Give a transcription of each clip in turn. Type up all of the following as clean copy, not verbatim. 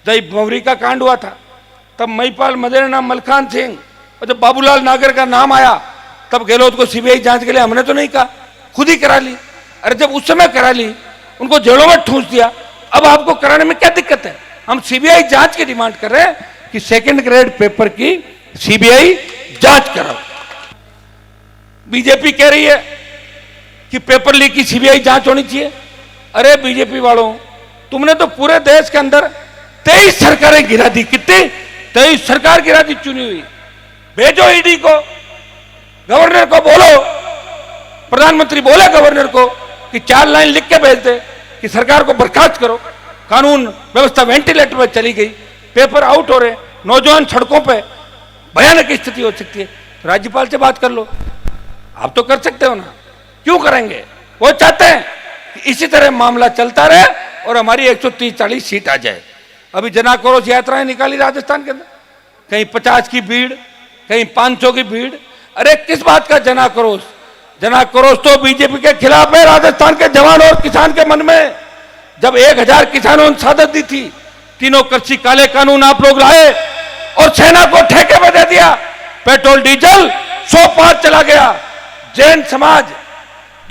जब भंवरी का कांड हुआ था तब महिपाल मदेरणा, मलखान सिंह और जब बाबूलाल नागर का नाम आया तब गहलोत को सीबीआई जांच के लिए हमने तो नहीं कहा, खुद ही करा ली। अरे जब उस समय करा ली, उनको जेलों में ठूंस दिया, अब आपको कराने में क्या दिक्कत है? हम सीबीआई जांच की डिमांड कर रहे हैं कि सेकंड ग्रेड पेपर की सीबीआई जांच कराओ। बीजेपी कह रही है कि पेपर लीक की सीबीआई जांच होनी चाहिए। अरे बीजेपी वालों, तुमने तो पूरे देश के अंदर 23 सरकारें गिरा दी। कितनी? 23 सरकार गिरा दी चुनी हुई। भेजो ईडी को, गवर्नर को बोलो, प्रधानमंत्री बोले गवर्नर को कि 4 लाइन लिख के भेज दे कि सरकार को बर्खास्त करो। कानून व्यवस्था वेंटिलेटर पर चली गई, पेपर आउट हो रहे, नौजवान सड़कों पे, भयानक स्थिति हो सकती है। तो राज्यपाल से बात कर लो, आप तो कर सकते हो ना, क्यों करेंगे? वो चाहते हैं कि इसी तरह मामला चलता रहे और हमारी 130-140 सीट आ जाए। अभी जन आक्रोश यात्राएं निकाली राजस्थान के अंदर, कहीं 50 की भीड़, कहीं 500 की भीड़। अरे किस बात का जन आक्रोश? जन आक्रोश तो बीजेपी के खिलाफ है राजस्थान के जवान और किसान के मन में। जब 1000 किसानों ने शहादत दी थी, तीनों कृषि काले कानून आप लोग लाए और सेना को ठेके में दे दिया, पेट्रोल डीजल 105 चला गया। जैन समाज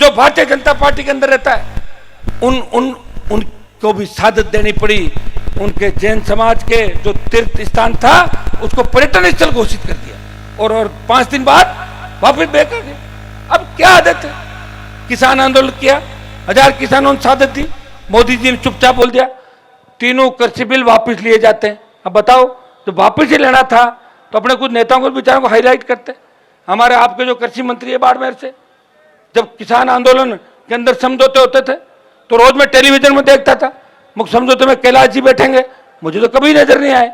जो भारतीय जनता पार्टी के अंदर रहता है, उनको भी शहादत देनी पड़ी। उनके जैन समाज के जो तीर्थ स्थान था उसको पर्यटन स्थल घोषित कर दिया और 5 दिन बाद वापस बैक आ गए। अब क्या आदत है? किसान आंदोलन किया, 1000 किसानों ने शहादत दी, मोदी जी ने चुपचाप बोल दिया तीनों कृषि बिल वापस लिए जाते हैं। अब बताओ, तो वापस ही लेना था तो अपने कुछ नेताओं को विचारों को हाईलाइट करते। हमारे आपके जो कृषि मंत्री है बाड़मेर से, जब किसान आंदोलन के अंदर समझौते होते थे तो रोज मैं टेलीविजन में देखता था, मुख्य समझौते में कैलाश जी बैठेंगे, मुझे तो कभी नजर नहीं आए,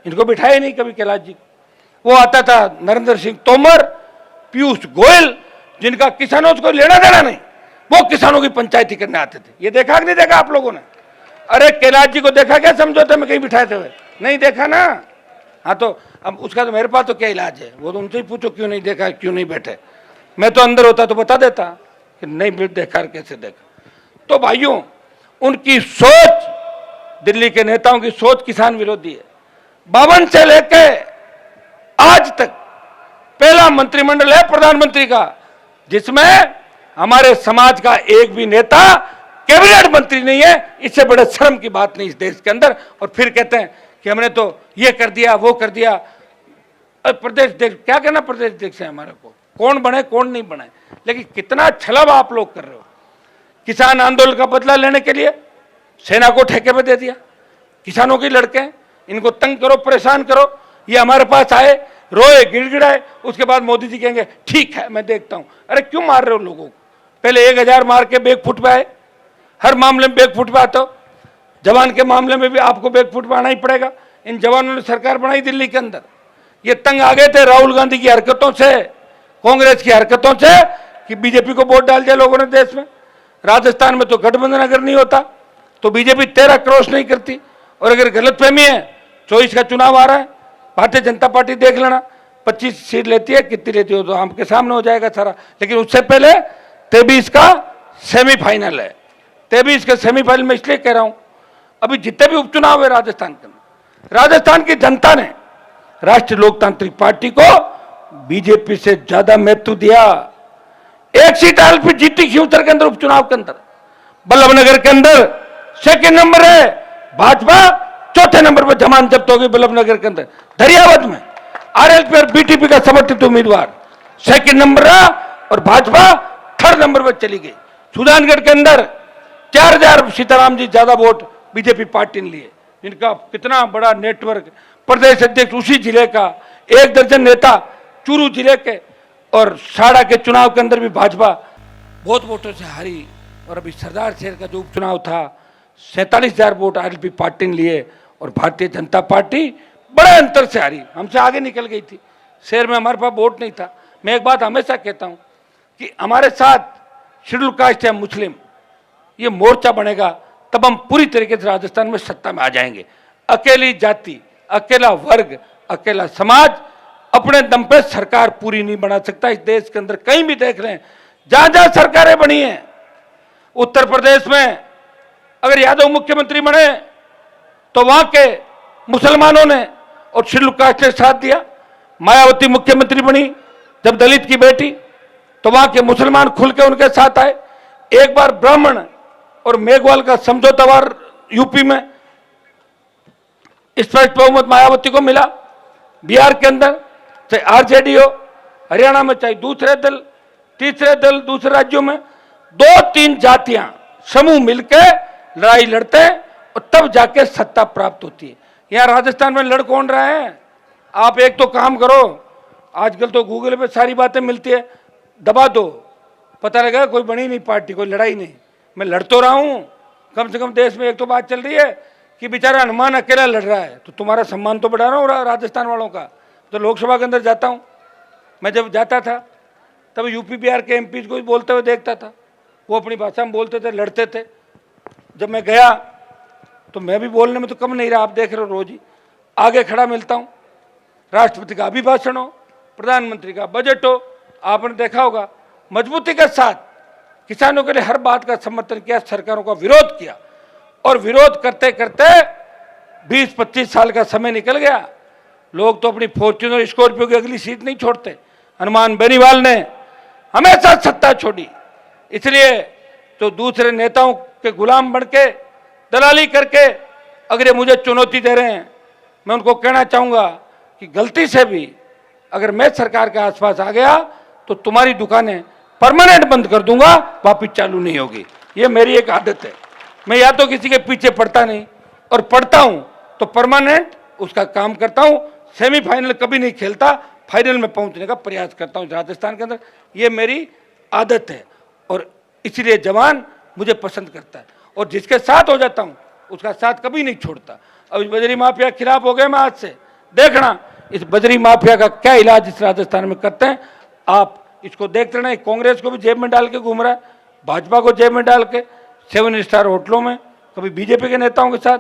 इनको बिठाया नहीं कभी कैलाश जी। वो आता था नरेंद्र सिंह तोमर, पीयूष गोयल, जिनका किसानों से कोई लेना देना नहीं, वो किसानों की पंचायती करने आते थे। ये देखा कि नहीं देखा आप लोगों ने? अरे कैलाश जी को देखा क्या समझौते में कहीं बिठाए थे हुए? नहीं देखा ना। हाँ, तो अब उसका तो मेरे पास तो क्या इलाज है? वो तो उनसे ही पूछो क्यों नहीं देखा, क्यों नहीं बैठे। मैं तो अंदर होता तो बता देता कि नहीं देखा, कैसे देखा। तो भाइयों, उनकी सोच, दिल्ली के नेताओं की सोच किसान विरोधी है। 52 से लेके आज तक पहला मंत्रिमंडल है प्रधानमंत्री का जिसमें हमारे समाज का एक भी नेता कैबिनेट मंत्री नहीं है। इससे बड़े शर्म की बात नहीं इस देश के अंदर। और फिर कहते हैं कि हमने तो ये कर दिया, वो कर दिया। प्रदेश देश क्या कहना, प्रदेश देश से हमारे को कौन बने कौन नहीं बने। लेकिन कितना छलब आप लोग कर रहे हो। किसान आंदोलन का बदला लेने के लिए सेना को ठेके पे दे दिया। किसानों के लड़के, इनको तंग करो, परेशान करो, ये हमारे पास आए, रोए, गिड़गिड़ाए, उसके बाद मोदी जी कहेंगे ठीक है मैं देखता हूं। अरे क्यों मार रहे हो लोगों को? पहले 1000 मार के बैकफुट पे आए, हर मामले में बैकफुट पे आते हो। जवान के मामले में भी आपको बैकफुट पे आना ही पड़ेगा। इन जवानों ने सरकार बनाई दिल्ली के अंदर, ये तंग आ गए थे राहुल गांधी की हरकतों से, कांग्रेस की हरकतों से कि बीजेपी को वोट डाल दिया लोगों ने देश में। राजस्थान में तो गठबंधन अगर नहीं होता तो बीजेपी 13 क्रॉस नहीं करती। और अगर गलतफहमी है, 24 का चुनाव आ रहा है, भारतीय जनता पार्टी देख लेना 25 सीट लेती है, कितनी लेती हो तो आपके सामने हो जाएगा सारा। लेकिन उससे पहले 23 का सेमीफाइनल है। 23 के सेमीफाइनल में इसलिए कह रहा हूं, अभी जितने भी उपचुनाव है राजस्थान के अंदर, राजस्थान की जनता ने राष्ट्रीय लोकतांत्रिक पार्टी को बीजेपी से ज्यादा महत्व दिया। 1 सीट आरएलपी जीती खियूचर के अंदर, उपचुनाव के अंदर। बल्लभनगर के अंदर सेकंड नंबर है भाजपा, चौथे नंबर पर जमान जब्त हो गई बल्लभनगर के अंदर। दरियावद में आरएलपी और बीटीपी का समर्थित उम्मीदवार सेकंड नंबर रहा और भाजपा 3rd नंबर पर चली गई। सुजानगढ़ के अंदर 4000 सीताराम जी ज्यादा वोट बीजेपी पार्टी ने लिए, जिनका कितना बड़ा नेटवर्क। प्रदेश अध्यक्ष उसी जिले का, 1 दर्जन नेता चूरू जिले के, और साड़ा के चुनाव के अंदर भी भाजपा बहुत वोटों से हारी। और अभी सरदार शहर का जो उपचुनाव था 47,000 वोट आरएलपी पार्टी ने लिए और भारतीय जनता पार्टी बड़े अंतर से हारी, हमसे आगे निकल गई थी। शहर में हमारे पास वोट नहीं था। मैं एक बात हमेशा कहता हूं कि हमारे साथ शेड्यूल कास्ट या मुस्लिम ये मोर्चा बनेगा तब हम पूरी तरीके से राजस्थान में सत्ता में आ जाएंगे। अकेली जाति, अकेला वर्ग, अकेला समाज अपने दम पे सरकार पूरी नहीं बना सकता। इस देश के अंदर कहीं भी देख लें, जहां जहां सरकारें बनी हैं, उत्तर प्रदेश में अगर यादव मुख्यमंत्री बने तो वहां के मुसलमानों ने और शेड्यूल कास्ट ने साथ दिया। मायावती मुख्यमंत्री बनी, जब दलित की बेटी, तो वहां के मुसलमान खुल के उनके साथ आए। एक बार ब्राह्मण और मेघवाल का समझौतावार यूपी में स्पष्ट बहुमत मायावती को मिला। बिहार के अंदर चाहे आरजेडी हो, हरियाणा में चाहे दूसरे दल, तीसरे दल दूसरे राज्यों में, 2-3 जातियां समूह मिलकर लड़ाई लड़ते हैं और तब जाके सत्ता प्राप्त होती है। यहां राजस्थान में लड़ कौन रहा है? आप एक तो काम करो, आजकल तो गूगल पे सारी बातें मिलती है, दबा दो, पता लगा कोई बनी नहीं पार्टी, कोई लड़ाई नहीं। मैं लड़ तो रहा हूं, कम से कम देश में एक तो बात चल रही है कि बेचारा हनुमान अकेला लड़ रहा है, तो तुम्हारा सम्मान तो बढ़ा रहा हूँ राजस्थान वालों का। तो लोकसभा के अंदर जाता हूँ, मैं जब जाता था तब यूपी बिहार के एमपी को भी बोलते हुए देखता था, वो अपनी भाषा में बोलते थे, लड़ते थे। जब मैं गया तो मैं भी बोलने में तो कम नहीं रहा, आप देख रहे हो रोज ही आगे खड़ा मिलता हूँ। राष्ट्रपति का अभिभाषण हो, प्रधानमंत्री का बजट हो, आपने देखा होगा मजबूती के साथ किसानों के लिए हर बात का समर्थन किया, सरकारों का विरोध किया, और विरोध करते करते 20-25 साल का समय निकल गया। लोग तो अपनी फॉर्च्यूनर स्कॉर्पियो की अगली सीट नहीं छोड़ते। हनुमान बेनीवाल ने हमेशा सत्ता छोड़ी, इसलिए तो दूसरे नेताओं के गुलाम बन के दलाली करके अगर ये मुझे चुनौती दे रहे हैं, मैं उनको कहना चाहूंगा कि गलती से भी अगर मैं सरकार के आसपास आ गया तो तुम्हारी दुकानें परमानेंट बंद कर दूंगा, वापिस चालू नहीं होगी। ये मेरी एक आदत है। मैं या तो किसी के पीछे पड़ता नहीं, और पड़ता हूं तो परमानेंट उसका काम करता हूं। सेमीफाइनल कभी नहीं खेलता, फाइनल में पहुंचने का प्रयास करता हूं राजस्थान के अंदर। ये मेरी आदत है और इसलिए जवान मुझे पसंद करता है, और जिसके साथ हो जाता हूं उसका साथ कभी नहीं छोड़ता। अब इस बजरी माफिया के खिलाफ हो गए मैं आज से, देखना इस बजरी माफिया का क्या इलाज इस राजस्थान में करते हैं। आप इसको देखते रहना। कांग्रेस को भी जेब में डाल के घूम रहा है, भाजपा को जेब में डाल के 7 स्टार होटलों में, कभी बीजेपी के नेताओं के साथ,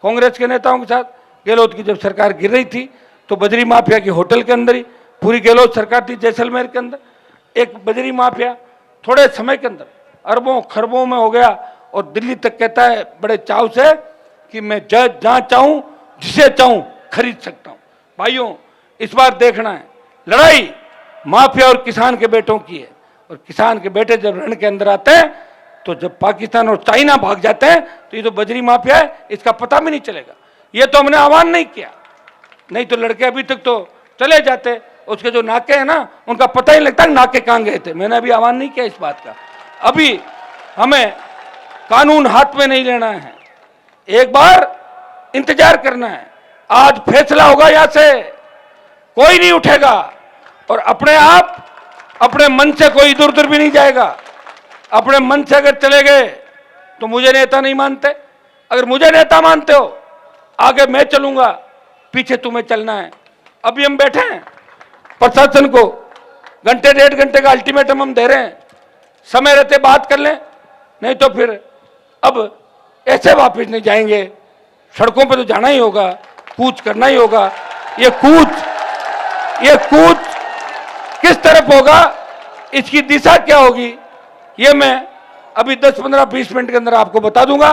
कांग्रेस के नेताओं के साथ। गहलोत की जब सरकार गिर रही थी तो बजरी माफिया की होटल के अंदर ही पूरी गहलोत सरकार थी, जैसलमेर के अंदर एक बजरी माफिया थोड़े समय के अंदर अरबों खरबों में हो गया, और दिल्ली तक कहता है बड़े चाव से कि मैं जहां चाहूं जिसे चाहूं खरीद सकता हूं। भाइयों, इस बार देखना है, लड़ाई माफिया और किसान के बेटों की है, और किसान के बेटे जब रण के अंदर आते हैं तो जब पाकिस्तान और चाइना भाग जाते हैं तो ये तो बजरी माफिया है, इसका पता भी नहीं चलेगा। ये तो हमने आह्वान नहीं किया, नहीं तो लड़के अभी तक तो चले जाते, उसके जो नाके हैं ना उनका पता ही लगता है नाके कहां गए थे। मैंने अभी आह्वान नहीं किया इस बात का। अभी हमें कानून हाथ में नहीं लेना है, एक बार इंतजार करना है। आज फैसला होगा, यहां से कोई नहीं उठेगा, और अपने आप अपने मन से कोई इधर उधर भी नहीं जाएगा। अपने मन से अगर चले गए तो मुझे नेता नहीं मानते, अगर मुझे नेता मानते हो आगे मैं चलूंगा, पीछे तुम्हें चलना है। अभी हम बैठे हैं, प्रशासन को 1-1.5 घंटे का अल्टीमेटम हम दे रहे हैं, समय रहते बात कर लें, नहीं तो फिर अब ऐसे वापस नहीं जाएंगे। सड़कों पे तो जाना ही होगा, कूच करना ही होगा। ये कूच किस तरफ होगा, इसकी दिशा क्या होगी, ये मैं अभी 10-15-20 मिनट के अंदर आपको बता दूंगा।